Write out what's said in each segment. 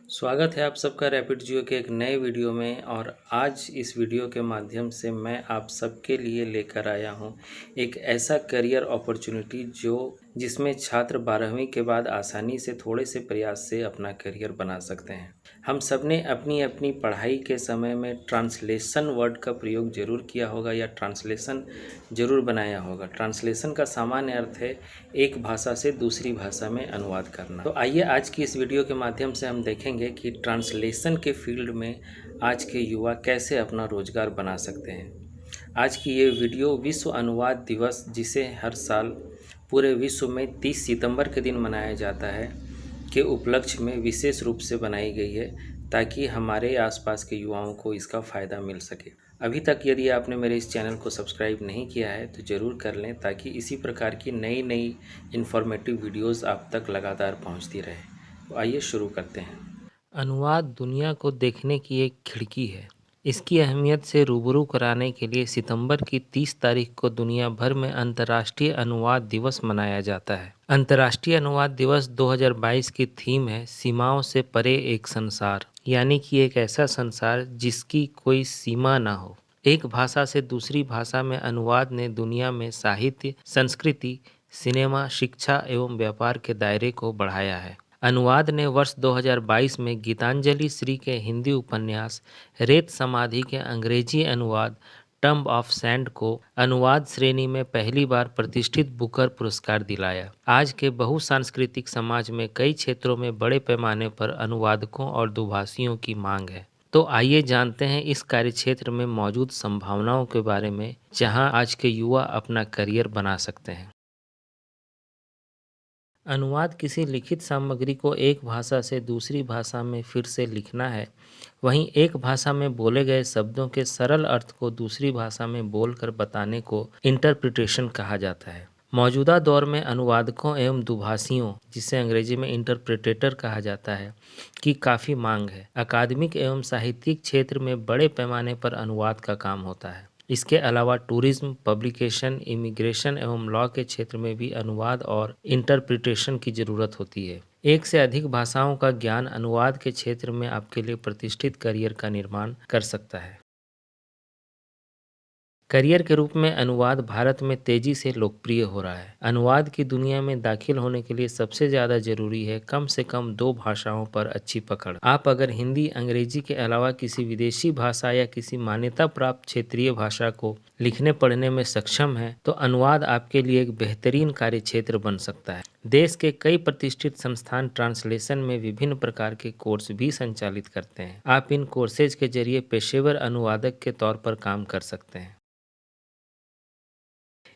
स्वागत है आप सबका रैपिड जियो के एक नए वीडियो में। और आज इस वीडियो के माध्यम से मैं आप सबके लिए लेकर आया हूं एक ऐसा करियर अपॉर्चुनिटी जिसमें छात्र 12वीं के बाद आसानी से थोड़े से प्रयास से अपना करियर बना सकते हैं। हम सब ने अपनी अपनी पढ़ाई के समय में ट्रांसलेशन वर्ड का प्रयोग जरूर किया होगा या ट्रांसलेशन जरूर बनाया होगा। ट्रांसलेशन का सामान्य अर्थ है एक भाषा से दूसरी भाषा में अनुवाद करना। तो आइए आज की इस वीडियो के माध्यम से हम देखेंगे कि ट्रांसलेशन के फील्ड में आज के युवा कैसे अपना रोजगार बना सकते हैं। आज की ये वीडियो विश्व अनुवाद दिवस, जिसे हर साल पूरे विश्व में 30 सितंबर के दिन मनाया जाता है, के उपलक्ष्य में विशेष रूप से बनाई गई है ताकि हमारे आसपास के युवाओं को इसका फ़ायदा मिल सके। अभी तक यदि आपने मेरे इस चैनल को सब्सक्राइब नहीं किया है तो ज़रूर कर लें ताकि इसी प्रकार की नई नई इन्फॉर्मेटिव वीडियोस आप तक लगातार पहुंचती रहे। तो आइए शुरू करते हैं। अनुवाद दुनिया को देखने की एक खिड़की है। इसकी अहमियत से रूबरू कराने के लिए सितंबर की 30 तारीख को दुनिया भर में अंतर्राष्ट्रीय अनुवाद दिवस मनाया जाता है। अंतर्राष्ट्रीय अनुवाद दिवस 2022 की थीम है सीमाओं से परे एक संसार, यानी कि एक ऐसा संसार जिसकी कोई सीमा ना हो। एक भाषा से दूसरी भाषा में अनुवाद ने दुनिया में साहित्य, संस्कृति, सिनेमा, शिक्षा एवं व्यापार के दायरे को बढ़ाया है। अनुवाद ने वर्ष 2022 में गीतांजलि श्री के हिंदी उपन्यास रेत समाधि के अंग्रेजी अनुवाद टम्ब ऑफ सैंड को अनुवाद श्रेणी में पहली बार प्रतिष्ठित बुकर पुरस्कार दिलाया। आज के बहुसांस्कृतिक समाज में कई क्षेत्रों में बड़े पैमाने पर अनुवादकों और दुभाषियों की मांग है। तो आइए जानते हैं इस कार्यक्षेत्र में मौजूद संभावनाओं के बारे में, जहां आज के युवा अपना करियर बना सकते हैं। अनुवाद किसी लिखित सामग्री को एक भाषा से दूसरी भाषा में फिर से लिखना है। वहीं एक भाषा में बोले गए शब्दों के सरल अर्थ को दूसरी भाषा में बोलकर बताने को इंटरप्रिटेशन कहा जाता है। मौजूदा दौर में अनुवादकों एवं दुभाषियों, जिसे अंग्रेजी में इंटरप्रेटेटर कहा जाता है, की काफ़ी मांग है। अकादमिक एवं साहित्यिक क्षेत्र में बड़े पैमाने पर अनुवाद का काम होता है। इसके अलावा टूरिज्म, पब्लिकेशन, इमिग्रेशन एवं लॉ के क्षेत्र में भी अनुवाद और इंटरप्रिटेशन की ज़रूरत होती है। एक से अधिक भाषाओं का ज्ञान अनुवाद के क्षेत्र में आपके लिए प्रतिष्ठित करियर का निर्माण कर सकता है। करियर के रूप में अनुवाद भारत में तेजी से लोकप्रिय हो रहा है। अनुवाद की दुनिया में दाखिल होने के लिए सबसे ज़्यादा जरूरी है कम से कम 2 भाषाओं पर अच्छी पकड़। आप अगर हिंदी, अंग्रेजी के अलावा किसी विदेशी भाषा या किसी मान्यता प्राप्त क्षेत्रीय भाषा को लिखने पढ़ने में सक्षम हैं, तो अनुवाद आपके लिए एक बेहतरीन कार्यक्षेत्र बन सकता है। देश के कई प्रतिष्ठित संस्थान ट्रांसलेशन में विभिन्न प्रकार के कोर्स भी संचालित करते हैं। आप इन कोर्सेज के जरिए पेशेवर अनुवादक के तौर पर काम कर सकते हैं।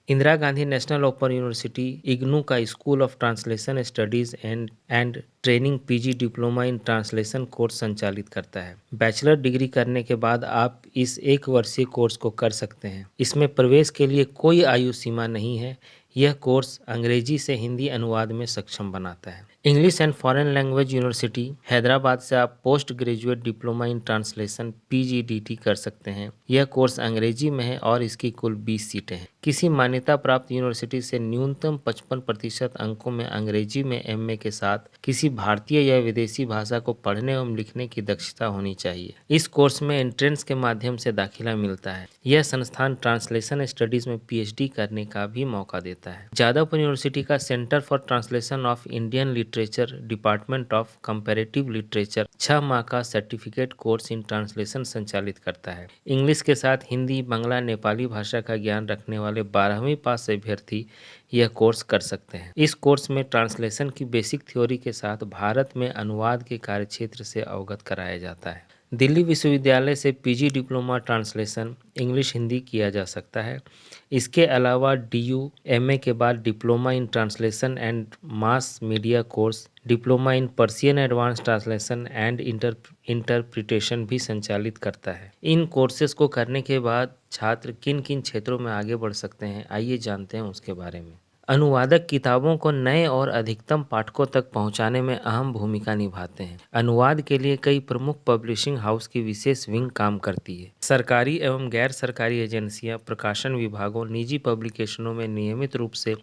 Indira Gandhi national open university IGNOU का school of translation studies and training PG diploma in translation course संचालित करता है। बैचलर डिग्री करने के बाद आप इस 1 वर्षीय कोर्स को कर सकते हैं। इसमें प्रवेश के लिए कोई आयु सीमा नहीं है। यह कोर्स अंग्रेजी से हिंदी अनुवाद में सक्षम बनाता है। English and foreign language university Hyderabad से आप post graduate diploma in translation PGDT कर सकते हैं। यह कोर्स अंग्रेजी में है और इसकी कुल 20 सीटें हैं। किसी मान्यता प्राप्त यूनिवर्सिटी से न्यूनतम 55% अंकों में अंग्रेजी में एमए के साथ किसी भारतीय या विदेशी भाषा को पढ़ने एवं लिखने की दक्षता होनी चाहिए। इस कोर्स में एंट्रेंस के माध्यम से दाखिला मिलता है। यह संस्थान ट्रांसलेशन स्टडीज में पीएचडी करने का भी मौका देता है। जादवपुर यूनिवर्सिटी का centre for translation of Indian literature, department of comparative literature 6 माह का सर्टिफिकेट कोर्स इन ट्रांसलेशन संचालित करता है। इंग्लिश के साथ हिंदी, बांग्ला, नेपाली भाषा का ज्ञान रखने वाले 12वीं पास अभ्यर्थी यह कोर्स कर सकते हैं। इस कोर्स में ट्रांसलेशन की बेसिक थ्योरी के साथ भारत में अनुवाद के कार्यक्षेत्र से अवगत कराया जाता है। दिल्ली विश्वविद्यालय से PG diploma translation English Hindi किया जा सकता है। इसके अलावा डीयू एमए के बाद diploma in translation and mass media course, diploma in Persian advance translation and interpretation भी संचालित करता है। इन कोर्सेज को करने के बाद छात्र किन किन क्षेत्रों में आगे बढ़ सकते हैं, आइए जानते हैं उसके बारे में। अनुवादक किताबों को नए और अधिकतम पाठकों तक पहुंचाने में अहम भूमिका निभाते हैं। अनुवाद के लिए कई प्रमुख पब्लिशिंग हाउस की विशेष विंग काम करती है। सरकारी एवं गैर सरकारी एजेंसियां, प्रकाशन विभागों, निजी पब्लिकेशनों में नियमित रूप से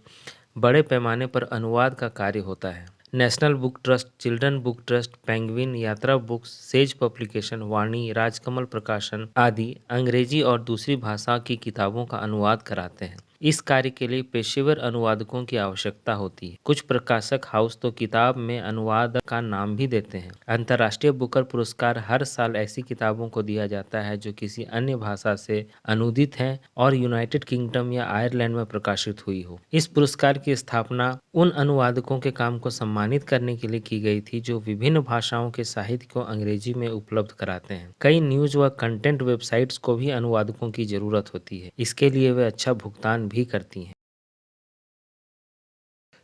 बड़े पैमाने पर अनुवाद का कार्य होता है। National book trust, children book trust, penguin, यात्रा बुक्स, सेज पब्लिकेशन, वाणी, राजकमल प्रकाशन आदि अंग्रेजी और दूसरी भाषा की किताबों का अनुवाद कराते हैं। इस कार्य के लिए पेशेवर अनुवादकों की आवश्यकता होती है। कुछ प्रकाशक हाउस तो किताब में अनुवाद का नाम भी देते हैं। अंतर्राष्ट्रीय बुकर पुरस्कार हर साल ऐसी किताबों को दिया जाता है जो किसी अन्य भाषा से अनुदित हैं और यूनाइटेड किंगडम या आयरलैंड में प्रकाशित हुई हो। इस पुरस्कार की स्थापना उन अनुवादकों के काम को सम्मानित करने के लिए की गई थी जो विभिन्न भाषाओं के साहित्य को अंग्रेजी में उपलब्ध कराते हैं। कई न्यूज व कंटेंट वेबसाइट्स को भी अनुवादकों की जरूरत होती है। इसके लिए वे अच्छा भुगतान भी करती हैं।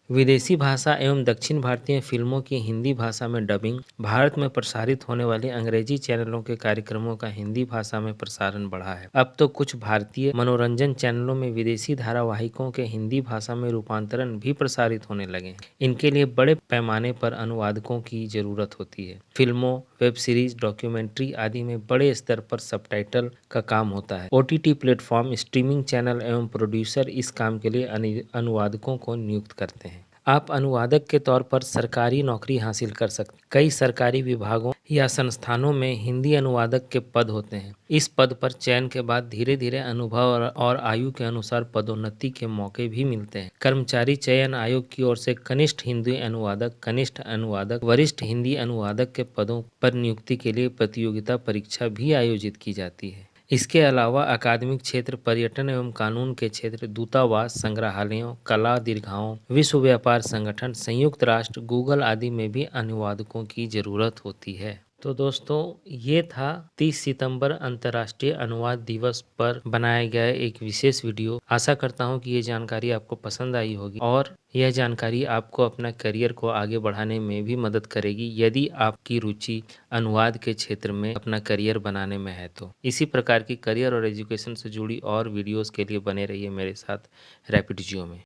विदेशी भाषा एवं दक्षिण भारतीय फिल्मों की हिंदी भाषा में डबिंग। भारत में प्रसारित होने वाले अंग्रेजी चैनलों के कार्यक्रमों का हिंदी भाषा में प्रसारण बढ़ा है। अब तो कुछ भारतीय मनोरंजन चैनलों में विदेशी धारावाहिकों के हिंदी भाषा में रूपांतरण भी प्रसारित होने लगे हैं। इनके लिए बड़े पैमाने पर अनुवादकों की जरूरत होती है। फिल्मों, वेब सीरीज, डॉक्यूमेंट्री आदि में बड़े स्तर पर सबटाइटल का काम होता है। OTT प्लेटफॉर्म, स्ट्रीमिंग चैनल एवं प्रोड्यूसर इस काम के लिए अनुवादकों को नियुक्त करते हैं। आप अनुवादक के तौर पर सरकारी नौकरी हासिल कर सकते हैं। कई सरकारी विभागों या संस्थानों में हिंदी अनुवादक के पद होते हैं। इस पद पर चयन के बाद धीरे धीरे अनुभव और आयु के अनुसार पदोन्नति के मौके भी मिलते हैं। कर्मचारी चयन आयोग की ओर से कनिष्ठ हिंदी अनुवादक, कनिष्ठ अनुवादक, वरिष्ठ हिंदी अनुवादक के पदों पर नियुक्ति के लिए प्रतियोगिता परीक्षा भी आयोजित की जाती है। इसके अलावा अकादमिक क्षेत्र, पर्यटन एवं कानून के क्षेत्र, दूतावास, संग्रहालयों, कला दीर्घाओं, विश्व व्यापार संगठन, संयुक्त राष्ट्र, गूगल आदि में भी अनुवादकों की जरूरत होती है। तो दोस्तों, ये था 30 सितंबर अंतर्राष्ट्रीय अनुवाद दिवस पर बनाया गया एक विशेष वीडियो। आशा करता हूँ कि ये जानकारी आपको पसंद आई होगी और यह जानकारी आपको अपना करियर को आगे बढ़ाने में भी मदद करेगी यदि आपकी रुचि अनुवाद के क्षेत्र में अपना करियर बनाने में है। तो इसी प्रकार की करियर और एजुकेशन से जुड़ी और वीडियोस के लिए बने रहिए मेरे साथ रैपिड जियो में।